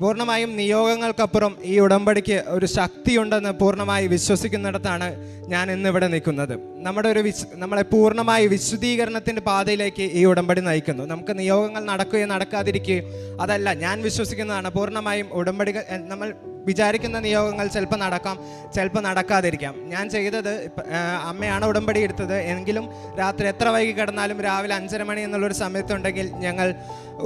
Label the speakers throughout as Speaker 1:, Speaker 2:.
Speaker 1: പൂർണ്ണമായും നിയോഗങ്ങൾക്കപ്പുറം ഈ ഉടമ്പടിക്ക് ഒരു ശക്തിയുണ്ടെന്ന് പൂർണ്ണമായി വിശ്വസിക്കുന്നിടത്താണ് ഞാൻ ഇന്നിവിടെ നിൽക്കുന്നത്. നമ്മളെ പൂർണ്ണമായി വിശുദ്ധീകരണത്തിൻ്റെ പാതയിലേക്ക് ഈ ഉടമ്പടി നയിക്കുന്നു. നമുക്ക് നിയോഗങ്ങൾ നടക്കുകയോ നടക്കാതിരിക്കുകയോ അതല്ല, ഞാൻ വിശ്വസിക്കുന്നതാണ്. പൂർണ്ണമായും ഉടമ്പടികൾ നമ്മൾ വിചാരിക്കുന്ന നിയോഗങ്ങൾ ചിലപ്പോൾ നടക്കാം, ചിലപ്പോൾ നടക്കാതിരിക്കാം. ഞാൻ ചെയ്തത്, അമ്മയാണ് ഉടമ്പടി എടുത്തത് എങ്കിലും രാത്രി എത്ര വൈകി കിടന്നാലും രാവിലെ 5:30 മണി എന്നുള്ളൊരു സമയത്തുണ്ടെങ്കിൽ ഞങ്ങൾ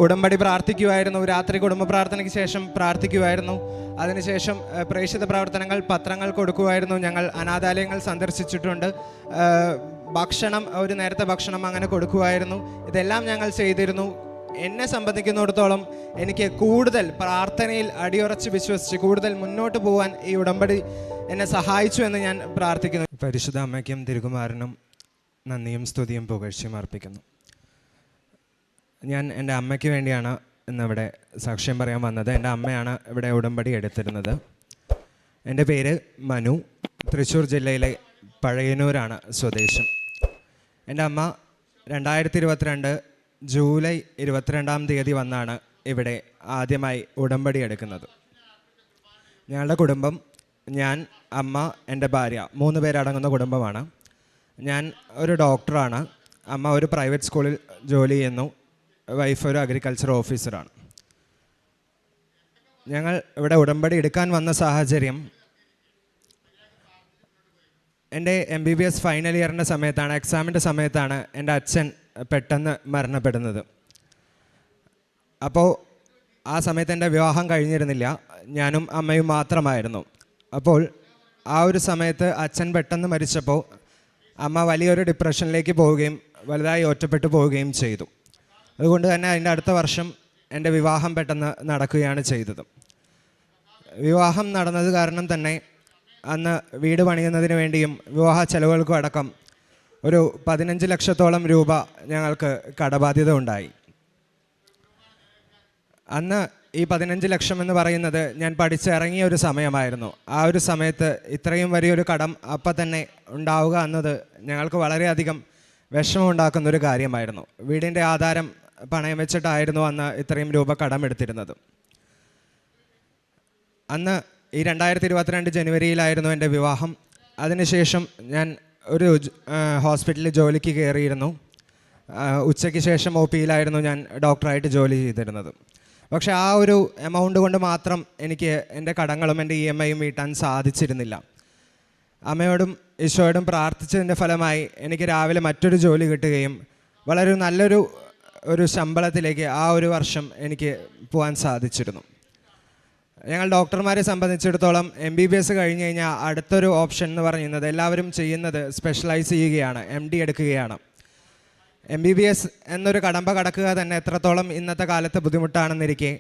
Speaker 1: ഉടമ്പടി പ്രാർത്ഥിക്കുമായിരുന്നു. രാത്രി കുടുംബ പ്രാർത്ഥനയ്ക്ക് ശേഷം പ്രാർത്ഥിക്കുമായിരുന്നു. അതിനുശേഷം പ്രേക്ഷിത പ്രവർത്തനങ്ങൾ, പത്രങ്ങൾ കൊടുക്കുമായിരുന്നു. ഞങ്ങൾ അനാഥാലയങ്ങൾ സന്ദർശിച്ചിട്ടുണ്ട്. ഭക്ഷണം, ഒരു നേരത്തെ ഭക്ഷണം അങ്ങനെ കൊടുക്കുമായിരുന്നു. ഇതെല്ലാം ഞങ്ങൾ ചെയ്തിരുന്നു. എന്നെ സംബന്ധിക്കുന്നിടത്തോളം എനിക്ക് കൂടുതൽ പ്രാർത്ഥനയിൽ അടിയുറച്ച് വിശ്വസിച്ച് കൂടുതൽ മുന്നോട്ട് പോകാൻ ഈ ഉടമ്പടി എന്നെ സഹായിച്ചു എന്ന് ഞാൻ പ്രാർത്ഥിക്കുന്നു. പരിശുദ്ധ അമ്മയ്ക്കും തിരുകുമാരനും നന്ദിയും സ്തുതിയും പുകഴ്ചയും അർപ്പിക്കുന്നു. ഞാൻ എൻ്റെ അമ്മയ്ക്ക് വേണ്ടിയാണ് ഇന്നിവിടെ സാക്ഷ്യം പറയാൻ വന്നത്. എൻ്റെ അമ്മയാണ് ഇവിടെ ഉടമ്പടി എടുത്തിരുന്നത്. എൻ്റെ പേര് മനു, തൃശ്ശൂർ ജില്ലയിലെ പഴയന്നൂരാണ് സ്വദേശം. എൻ്റെ അമ്മ 2022 ജൂലൈ 22-ാം തീയതി വന്നാണ് ഇവിടെ ആദ്യമായി ഉടമ്പടി എടുക്കുന്നത്. ഞങ്ങളുടെ കുടുംബം, ഞാൻ, അമ്മ, എൻ്റെ ഭാര്യ, 3 പേരടങ്ങുന്ന കുടുംബമാണ്. ഞാൻ ഒരു ഡോക്ടറാണ്. അമ്മ ഒരു പ്രൈവറ്റ് സ്കൂളിൽ ജോലി ചെയ്യുന്നു. വൈഫ് ഒരു അഗ്രികൾച്ചർ ഓഫീസറാണ്. ഞങ്ങൾ ഇവിടെ ഉടമ്പടി എടുക്കാൻ വന്ന സാഹചര്യം, എൻ്റെ MBBS ഫൈനൽ ഇയറിൻ്റെ സമയത്താണ്, എക്സാമിൻ്റെ സമയത്താണ് എൻ്റെ അച്ഛൻ പെട്ടെന്ന് മരണപ്പെടുന്നത്. അപ്പോൾ ആ സമയത്ത് എൻ്റെ വിവാഹം കഴിഞ്ഞിരുന്നില്ല. ഞാനും അമ്മയും മാത്രമായിരുന്നു. അപ്പോൾ ആ ഒരു സമയത്ത് അച്ഛൻ പെട്ടെന്ന് മരിച്ചപ്പോൾ അമ്മ വലിയൊരു ഡിപ്രഷനിലേക്ക് പോവുകയും വലുതായി ഒറ്റപ്പെട്ടു പോവുകയും ചെയ്തു. അതുകൊണ്ട് തന്നെ അതിൻ്റെ അടുത്ത വർഷം എൻ്റെ വിവാഹം പെട്ടെന്ന് നടക്കുകയാണ് ചെയ്തത്. വിവാഹം നടന്നത് കാരണം തന്നെ അന്ന് വീട് പണിയുന്നതിന് വേണ്ടിയും വിവാഹ ചെലവുകൾക്കും അടക്കം ഒരു 15 ലക്ഷത്തോളം രൂപ ഞങ്ങൾക്ക് കടബാധ്യത ഉണ്ടായി. അന്ന് ഈ 15 ലക്ഷം എന്ന് പറയുന്നത് ഞാൻ പഠിച്ചിറങ്ങിയ ഒരു സമയമായിരുന്നു. ആ ഒരു സമയത്ത് ഇത്രയും വലിയൊരു കടം അപ്പം തന്നെ ഉണ്ടാവുക എന്നത് ഞങ്ങൾക്ക് വളരെയധികം വിഷമമുണ്ടാക്കുന്നൊരു കാര്യമായിരുന്നു. വീടിൻ്റെ ആധാരം പണയം വെച്ചിട്ടായിരുന്നു അന്ന് ഇത്രയും രൂപ കടമെടുത്തിരുന്നത്. അന്ന് ഈ 2022 ജനുവരിയിലായിരുന്നു എൻ്റെ വിവാഹം. അതിനുശേഷം ഞാൻ ഒരു ഹോസ്പിറ്റലിൽ ജോലിക്ക് കയറിയിരുന്നു. ഉച്ചയ്ക്ക് ശേഷം OPയിലായിരുന്നു ഞാൻ ഡോക്ടറായിട്ട് ജോലി ചെയ്തിരുന്നത്. പക്ഷേ ആ ഒരു എമൗണ്ട് കൊണ്ട് മാത്രം എനിക്ക് എൻ്റെ കടങ്ങളും എൻ്റെ EMIയും വീട്ടാൻ സാധിച്ചിരുന്നില്ല. അമ്മയോടും ഈശോയോടും പ്രാർത്ഥിച്ചതിൻ്റെ ഫലമായി എനിക്ക് രാവിലെ മറ്റൊരു ജോലി കിട്ടുകയും വളരെ നല്ലൊരു ശമ്പളത്തിലേക്ക് ആ ഒരു വർഷം എനിക്ക് പോകാൻ സാധിച്ചിരുന്നു. ഞങ്ങൾ ഡോക്ടർമാരെ സംബന്ധിച്ചിടത്തോളം MBBS കഴിഞ്ഞ് കഴിഞ്ഞാൽ അടുത്തൊരു ഓപ്ഷൻ എന്ന് പറയുന്നത് എല്ലാവരും ചെയ്യുന്നത് സ്പെഷ്യലൈസ് ചെയ്യുകയാണ്, MD എടുക്കുകയാണ്. MBBS എന്നൊരു കടമ്പ കടക്കുക തന്നെ എത്രത്തോളം ഇന്നത്തെ കാലത്ത് ബുദ്ധിമുട്ടാണെന്നിരിക്കെ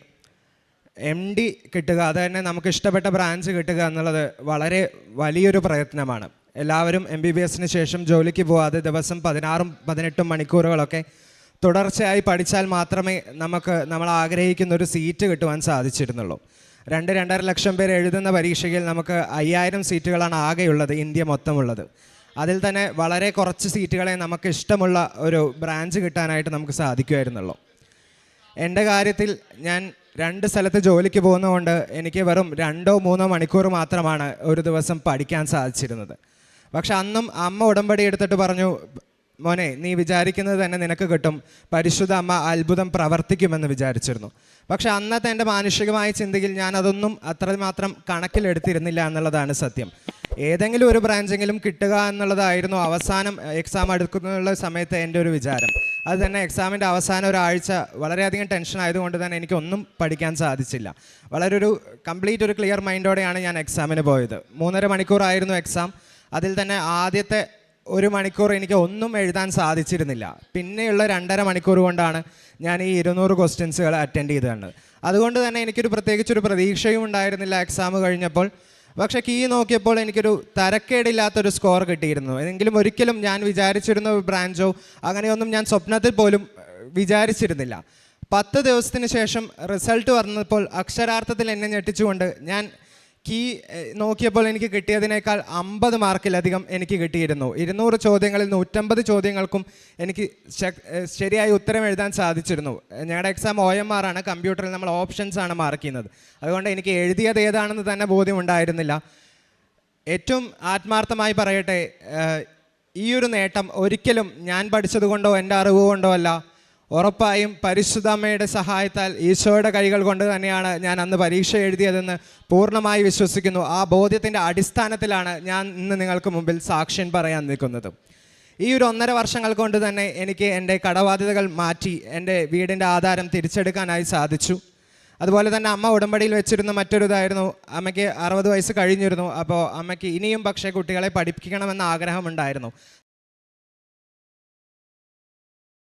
Speaker 1: MD കിട്ടുക, അത് തന്നെ നമുക്ക് ഇഷ്ടപ്പെട്ട ബ്രാഞ്ച് കിട്ടുക എന്നുള്ളത് വളരെ വലിയൊരു പ്രയത്നമാണ്. എല്ലാവരും MBBSന് ശേഷം ജോലിക്ക് പോകാതെ ദിവസം 16-18 മണിക്കൂറുകളൊക്കെ തുടർച്ചയായി പഠിച്ചാൽ മാത്രമേ നമ്മൾ ആഗ്രഹിക്കുന്ന ഒരു സീറ്റ് കിട്ടുവാൻ സാധിച്ചിരുന്നുള്ളൂ. 2-2.5 ലക്ഷം പേര് എഴുതുന്ന പരീക്ഷയിൽ നമുക്ക് 5000 സീറ്റുകളാണ് ആകെയുള്ളത്, ഇന്ത്യ മൊത്തമുള്ളത്. അതിൽ തന്നെ വളരെ കുറച്ച് സീറ്റുകളെ നമുക്ക് ഇഷ്ടമുള്ള ഒരു ബ്രാഞ്ച് കിട്ടാനായിട്ട് നമുക്ക് സാധിക്കുമായിരുന്നുള്ളൂ. എൻ്റെ കാര്യത്തിൽ ഞാൻ 2 സ്ഥലത്ത് ജോലിക്ക് പോകുന്നതുകൊണ്ട് എനിക്ക് വെറും 2-3 മണിക്കൂർ മാത്രമാണ് ഒരു ദിവസം പഠിക്കാൻ സാധിച്ചിരുന്നത്. പക്ഷെ അന്നും അമ്മ ഉടമ്പടി എടുത്തിട്ട് പറഞ്ഞു, മോനെ നീ വിചാരിക്കുന്നത് തന്നെ നിനക്ക് കിട്ടും, പരിശുദ്ധ അമ്മ അത്ഭുതം പ്രവർത്തിക്കുമെന്ന് വിചാരിച്ചിരുന്നു. പക്ഷെ അന്നത്തെ എൻ്റെ മാനുഷികമായ ചിന്തയിൽ ഞാൻ അതൊന്നും അത്രമാത്രം കണക്കിലെടുത്തിരുന്നില്ല എന്നുള്ളതാണ് സത്യം. ഏതെങ്കിലും ഒരു ബ്രാഞ്ചെങ്കിലും കിട്ടുക എന്നുള്ളതായിരുന്നു അവസാനം എക്സാം എടുക്കുന്ന സമയത്ത് എൻ്റെ ഒരു വിചാരം. അത് തന്നെ എക്സാമിൻ്റെ അവസാനം ഒരാഴ്ച വളരെയധികം ടെൻഷൻ ആയതുകൊണ്ട് തന്നെ എനിക്കൊന്നും പഠിക്കാൻ സാധിച്ചില്ല. വളരെ കംപ്ലീറ്റ് ഒരു ക്ലിയർ മൈൻഡോടെയാണ് ഞാൻ എക്സാമിന് പോയത്. 3.5 മണിക്കൂറായിരുന്നു എക്സാം. അതിൽ തന്നെ ആദ്യത്തെ 1 മണിക്കൂർ എനിക്ക് ഒന്നും എഴുതാൻ സാധിച്ചിരുന്നില്ല. പിന്നെയുള്ള 2.5 മണിക്കൂർ കൊണ്ടാണ് ഞാൻ ഈ 200 ക്വസ്റ്റ്യൻസുകൾ അറ്റൻഡ് ചെയ്തത്. അതുകൊണ്ട് തന്നെ എനിക്കൊരു പ്രത്യേകിച്ചൊരു പ്രതീക്ഷയും ഉണ്ടായിരുന്നില്ല എക്സാം കഴിഞ്ഞപ്പോൾ. പക്ഷേ കീ നോക്കിയപ്പോൾ എനിക്കൊരു തരക്കേടില്ലാത്തൊരു സ്കോർ കിട്ടിയിരുന്നു. എങ്കിലും ഒരിക്കലും ഞാൻ വിചാരിച്ചിരുന്ന ബ്രാഞ്ചോ അങ്ങനെയൊന്നും ഞാൻ സ്വപ്നത്തിൽ പോലും വിചാരിച്ചിരുന്നില്ല. 10 ദിവസത്തിന് ശേഷം റിസൾട്ട് വന്നപ്പോൾ അക്ഷരാർത്ഥത്തിൽ എന്നെ ഞെട്ടിച്ചുകൊണ്ട് ഞാൻ കീ നോക്കിയപ്പോൾ എനിക്ക് കിട്ടിയതിനേക്കാൾ 50 മാർക്കിലധികം എനിക്ക് കിട്ടിയിരുന്നു. 200 ചോദ്യങ്ങളിൽ 150 ചോദ്യങ്ങൾക്കും എനിക്ക് ശരിയായി ഉത്തരം എഴുതാൻ സാധിച്ചിരുന്നു. ഞങ്ങളുടെ എക്സാം OMR ആണ്, കമ്പ്യൂട്ടറിൽ നമ്മൾ ഓപ്ഷൻസ് ആണ് മാർക്ക് ചെയ്യുന്നത്. അതുകൊണ്ട് എനിക്ക് എഴുതിയത് ഏതാണെന്ന് തന്നെ ബോധ്യമുണ്ടായിരുന്നില്ല. ഏറ്റവും ആത്മാർത്ഥമായി പറയട്ടെ, ഈ ഒരു നേട്ടം ഒരിക്കലും ഞാൻ പഠിച്ചതുകൊണ്ടോ എൻ്റെ അറിവ് കൊണ്ടോ അല്ല, ഉറപ്പായും പരിശുദ്ധ അമ്മയുടെ സഹായത്താൽ ഈശോയുടെ കൈകൾ കൊണ്ട് തന്നെയാണ് ഞാൻ അന്ന് പരീക്ഷ എഴുതിയതെന്ന് പൂർണ്ണമായി വിശ്വസിക്കുന്നു. ആ ബോധ്യത്തിൻ്റെ അടിസ്ഥാനത്തിലാണ് ഞാൻ ഇന്ന് നിങ്ങൾക്ക് മുമ്പിൽ സാക്ഷ്യം പറയാൻ നിൽക്കുന്നത്. ഈ ഒരു 1.5 വർഷങ്ങൾ കൊണ്ട് തന്നെ എനിക്ക് എൻ്റെ കടബാധ്യതകൾ മാറ്റി എൻ്റെ വീടിൻ്റെ ആധാരം തിരിച്ചെടുക്കാനായി സാധിച്ചു. അതുപോലെ തന്നെ അമ്മ ഉടമ്പടിയിൽ വെച്ചിരുന്ന മറ്റൊരു ഇതായിരുന്നു, അമ്മയ്ക്ക് 60 വയസ്സ് കഴിഞ്ഞിരുന്നു. അപ്പോൾ അമ്മയ്ക്ക് ഇനിയും പക്ഷേ കുട്ടികളെ പഠിപ്പിക്കണമെന്ന ആഗ്രഹമുണ്ടായിരുന്നു.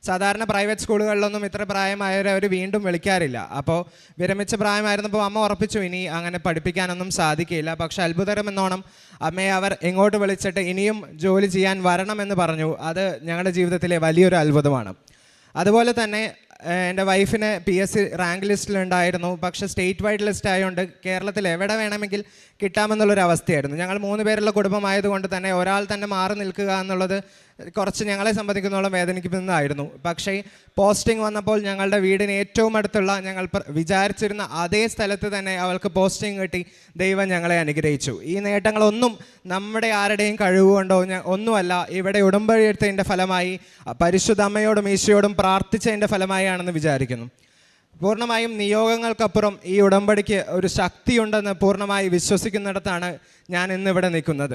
Speaker 1: സാധാരണ പ്രൈവറ്റ് സ്കൂളുകളിലൊന്നും ഇത്ര പ്രായമായവരെ അവർ വീണ്ടും വിളിക്കാറില്ല. അപ്പോൾ വിരമിച്ച പ്രായമായിരുന്നപ്പോൾ അമ്മ ഉറപ്പിച്ചു ഇനി അങ്ങനെ പഠിപ്പിക്കാനൊന്നും സാധിക്കില്ല. പക്ഷെ അത്ഭുതകരമെന്നോണം അമ്മയെ അവർ എങ്ങോട്ട് വിളിച്ചിട്ട് ഇനിയും ജോലി ചെയ്യാൻ വരണമെന്ന് പറഞ്ഞു. അത് ഞങ്ങളുടെ ജീവിതത്തിലെ വലിയൊരു അത്ഭുതമാണ്. അതുപോലെ തന്നെ എൻ്റെ വൈഫിന് PSC റാങ്ക് ലിസ്റ്റിലുണ്ടായിരുന്നു. പക്ഷേ സ്റ്റേറ്റ് വൈഡ് ലിസ്റ്റ് ആയതുകൊണ്ട് കേരളത്തിൽ എവിടെ വേണമെങ്കിൽ കിട്ടാമെന്നുള്ളൊരവസ്ഥയായിരുന്നു. ഞങ്ങൾ 3 പേരുള്ള കുടുംബമായതുകൊണ്ട് തന്നെ ഒരാൾ തന്നെ മാറി നിൽക്കുക എന്നുള്ളത് കുറച്ച് ഞങ്ങളെ സംബന്ധിക്കുന്നോളം വേദനിക്കുന്നതായിരുന്നു. പക്ഷേ പോസ്റ്റിംഗ് വന്നപ്പോൾ ഞങ്ങളുടെ വീടിന് ഏറ്റവും അടുത്തുള്ള ഞങ്ങൾ വിചാരിച്ചിരുന്ന അതേ സ്ഥലത്ത് തന്നെ അവൾക്ക് പോസ്റ്റിംഗ് കിട്ടി. ദൈവം ഞങ്ങളെ അനുഗ്രഹിച്ചു. ഈ നേട്ടങ്ങളൊന്നും നമ്മുടെ ആരുടെയും കഴിവുകൊണ്ടോ ഒന്നുമല്ല, ഇവിടെ ഉടമ്പടി എടുത്തതിൻ്റെ ഫലമായി പരിശുദ്ധ അമ്മയോടും ഈശോയോടും പ്രാർത്ഥിച്ചതിൻ്റെ ഫലമായാണെന്ന് വിചാരിക്കുന്നു. പൂർണ്ണമായും നിയോഗങ്ങൾക്കപ്പുറം ഈ ഉടമ്പടിക്ക് ഒരു ശക്തിയുണ്ടെന്ന് പൂർണ്ണമായി വിശ്വസിക്കുന്നിടത്താണ് ഞാൻ ഇന്നിവിടെ നിൽക്കുന്നത്.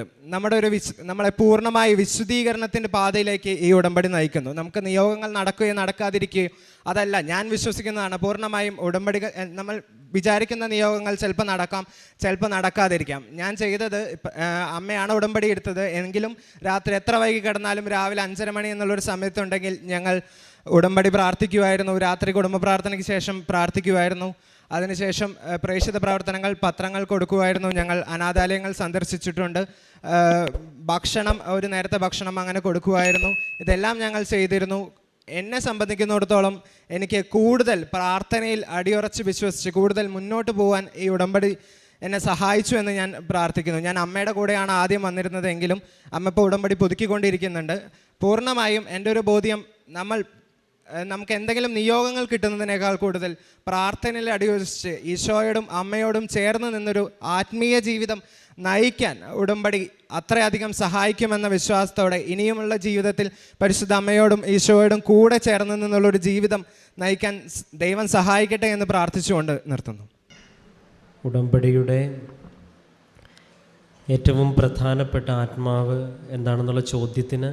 Speaker 1: നമ്മളെ പൂർണ്ണമായി വിശുദ്ധീകരണത്തിൻ്റെ പാതയിലേക്ക് ഈ ഉടമ്പടി നയിക്കുന്നു. നമുക്ക് നിയോഗങ്ങൾ നടക്കുകയോ നടക്കാതിരിക്കുകയോ അതല്ല, ഞാൻ വിശ്വസിക്കുന്നതാണ് പൂർണ്ണമായും ഉടമ്പടികൾ. നമ്മൾ വിചാരിക്കുന്ന നിയോഗങ്ങൾ ചിലപ്പോൾ നടക്കാം, ചിലപ്പോൾ നടക്കാതിരിക്കാം. ഞാൻ ചെയ്തത്, അമ്മയാണ് ഉടമ്പടി എടുത്തത് എങ്കിലും രാത്രി എത്ര വൈകി കിടന്നാലും രാവിലെ 5:30 മണി എന്നുള്ളൊരു സമയത്തുണ്ടെങ്കിൽ ഞങ്ങൾ ഉടമ്പടി പ്രാർത്ഥിക്കുമായിരുന്നു. രാത്രി കുടുംബ പ്രാർത്ഥനയ്ക്ക് ശേഷം പ്രാർത്ഥിക്കുമായിരുന്നു. അതിനുശേഷം പ്രേക്ഷിത പ്രവർത്തനങ്ങൾ, പത്രങ്ങൾ കൊടുക്കുമായിരുന്നു. ഞങ്ങൾ അനാഥാലയങ്ങൾ സന്ദർശിച്ചിട്ടുണ്ട്. ഭക്ഷണം, ഒരു നേരത്തെ ഭക്ഷണം അങ്ങനെ കൊടുക്കുമായിരുന്നു. ഇതെല്ലാം ഞങ്ങൾ ചെയ്തിരുന്നു. എന്നെ സംബന്ധിക്കുന്നിടത്തോളം എനിക്ക് കൂടുതൽ പ്രാർത്ഥനയിൽ അടിയുറച്ച് വിശ്വസിച്ച് കൂടുതൽ മുന്നോട്ട് പോകാൻ ഈ ഉടമ്പടി എന്നെ സഹായിച്ചു എന്ന് ഞാൻ പ്രാർത്ഥിക്കുന്നു. ഞാൻ അമ്മയുടെ കൂടെയാണ് ആദ്യം വന്നിരുന്നതെങ്കിലും അമ്മ ഇപ്പോൾ ഉടമ്പടി പുതുക്കിക്കൊണ്ടിരിക്കുന്നുണ്ട്. പൂർണ്ണമായും എൻ്റെ ഒരു ബോധ്യം, നമുക്ക് എന്തെങ്കിലും നിയോഗങ്ങൾ കിട്ടുന്നതിനേക്കാൾ കൂടുതൽ പ്രാർത്ഥനയിൽ അടിയുറച്ച് ഈശോയോടും അമ്മയോടും ചേർന്ന് നിന്നൊരു ആത്മീയ ജീവിതം നയിക്കാൻ ഉടമ്പടി അത്രയധികം സഹായിക്കുമെന്ന വിശ്വാസത്തോടെ ഇനിയുമുള്ള ജീവിതത്തിൽ പരിശുദ്ധ അമ്മയോടും ഈശോയോടും കൂടെ ചേർന്ന് നിന്നുള്ളൊരു ജീവിതം നയിക്കാൻ ദൈവം സഹായിക്കട്ടെ എന്ന് പ്രാർത്ഥിച്ചുകൊണ്ട് നിർത്തുന്നു.
Speaker 2: ഉടമ്പടിയുടെ ഏറ്റവും പ്രധാനപ്പെട്ട ആത്മാവ് എന്താണെന്നുള്ള ചോദ്യത്തിന്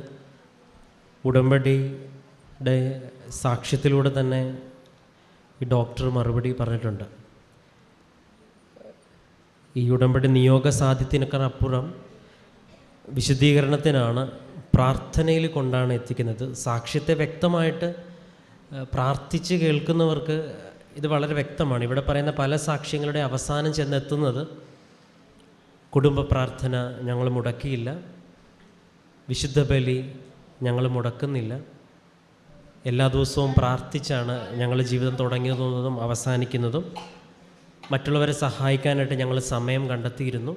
Speaker 2: ഉടമ്പടിയുടെ സാക്ഷ്യത്തിലൂടെ തന്നെ ഈ ഡോക്ടർ മറുപടി പറഞ്ഞിട്ടുണ്ട്. ഈ ഉടമ്പടി നിയോഗ സാധ്യത്തിനേക്കാൾ അപ്പുറം വിശുദ്ധീകരണത്തിനാണ്, പ്രാർത്ഥനയിൽ കൊണ്ടാണ് എത്തിക്കുന്നത്. സാക്ഷ്യത്തെ വ്യക്തമായിട്ട് പ്രാർത്ഥിച്ച് കേൾക്കുന്നവർക്ക് ഇത് വളരെ വ്യക്തമാണ്. ഇവിടെ പറയുന്ന പല സാക്ഷ്യങ്ങളുടെ അവസാനം ചെന്നെത്തുന്നത് കുടുംബ പ്രാർത്ഥന ഞങ്ങൾ മുടക്കിയില്ല, വിശുദ്ധ ബലി ഞങ്ങൾ മുടക്കുന്നില്ല, എല്ലാ ദിവസവും പ്രാർത്ഥിച്ചാണ് ഞങ്ങൾ ജീവിതം തുടങ്ങിയതും അവസാനിക്കുന്നതും, മറ്റുള്ളവരെ സഹായിക്കാനായിട്ട് ഞങ്ങൾ സമയം കണ്ടെത്തിയിരുന്നു,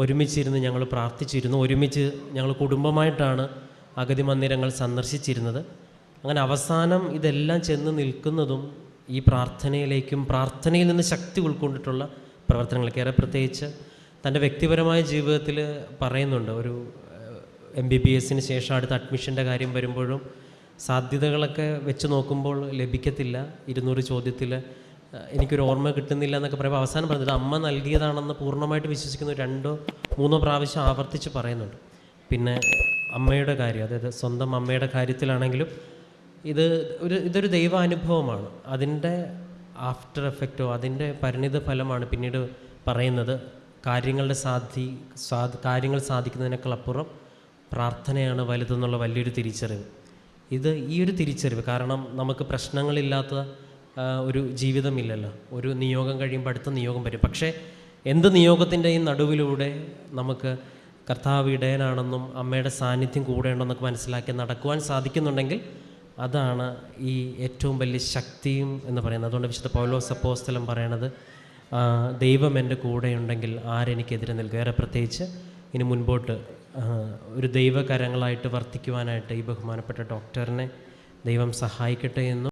Speaker 2: ഒരുമിച്ചിരുന്ന് ഞങ്ങൾ പ്രാർത്ഥിച്ചിരുന്നു, ഒരുമിച്ച് ഞങ്ങൾ കുടുംബമായിട്ടാണ് അഗതി മന്ദിരങ്ങൾ സന്ദർശിച്ചിരുന്നത്. അങ്ങനെ അവസാനം ഇതെല്ലാം ചെന്ന് നിൽക്കുന്നതും ഈ പ്രാർത്ഥനയിലേക്കും പ്രാർത്ഥനയിൽ നിന്ന് ശക്തി ഉൾക്കൊണ്ടിട്ടുള്ള പ്രവർത്തനങ്ങൾക്ക്. ഏറെ പ്രത്യേകിച്ച് തൻ്റെ വ്യക്തിപരമായ ജീവിതത്തിൽ പറയുന്നുണ്ട്, ഒരു MBBSന് ശേഷം അടുത്ത അഡ്മിഷൻ്റെ കാര്യം വരുമ്പോഴും സാധ്യതകളൊക്കെ വെച്ച് നോക്കുമ്പോൾ ലഭിക്കത്തില്ല, 200 ചോദ്യത്തിൽ എനിക്കൊരു ഓർമ്മ കിട്ടുന്നില്ല എന്നൊക്കെ പറയുമ്പോൾ അവസാനം പറഞ്ഞത് അമ്മ നൽകിയതാണെന്ന് പൂർണ്ണമായിട്ട് വിശ്വസിക്കുന്ന 2-3 പ്രാവശ്യം ആവർത്തിച്ച് പറയുന്നുണ്ട്. പിന്നെ അമ്മയുടെ കാര്യം, അതായത് സ്വന്തം അമ്മയുടെ കാര്യത്തിലാണെങ്കിലും ഇതൊരു ദൈവാനുഭവമാണ്. അതിൻ്റെ ആഫ്റ്റർ എഫക്റ്റോ അതിൻ്റെ പരിണിത ഫലമാണ് പിന്നീട് പറയുന്നത്. കാര്യങ്ങൾ സാധിക്കുന്നതിനേക്കാൾ അപ്പുറം പ്രാർത്ഥനയാണ് വലുതെന്നുള്ള വലിയൊരു തിരിച്ചറിവ്. ഈ ഒരു തിരിച്ചറിവ് കാരണം നമുക്ക് പ്രശ്നങ്ങളില്ലാത്ത ഒരു ജീവിതമില്ലല്ലോ. ഒരു നിയോഗം കഴിയുമ്പോൾ അടുത്ത നിയോഗം വരും. പക്ഷേ എന്ത് നിയോഗത്തിൻ്റെയും നടുവിലൂടെ നമുക്ക് കർത്താവ് ഇടയനാണെന്നും അമ്മയുടെ സാന്നിധ്യം കൂടെ ഉണ്ടെന്നൊക്കെ മനസ്സിലാക്കി നടക്കുവാൻ സാധിക്കുന്നുണ്ടെങ്കിൽ അതാണ് ഈ ഏറ്റവും വലിയ ശക്തിയും എന്ന് പറയുന്നത്. അതുകൊണ്ട് വിശുദ്ധ പൗലോസ് അപ്പോസ്തലൻ പറയണത് ദൈവം എൻ്റെ കൂടെയുണ്ടെങ്കിൽ ആരെനിക്കെതിരെ നിൽക്കും. വേറെ പ്രത്യേകിച്ച് ഇനി മുൻപോട്ട് ഒരു ദൈവകരങ്ങളായിട്ട് വർത്തിക്കുവാനായിട്ട് ഈ ബഹുമാനപ്പെട്ട ഡോക്ടറിനെ ദൈവം സഹായിക്കട്ടെ എന്നും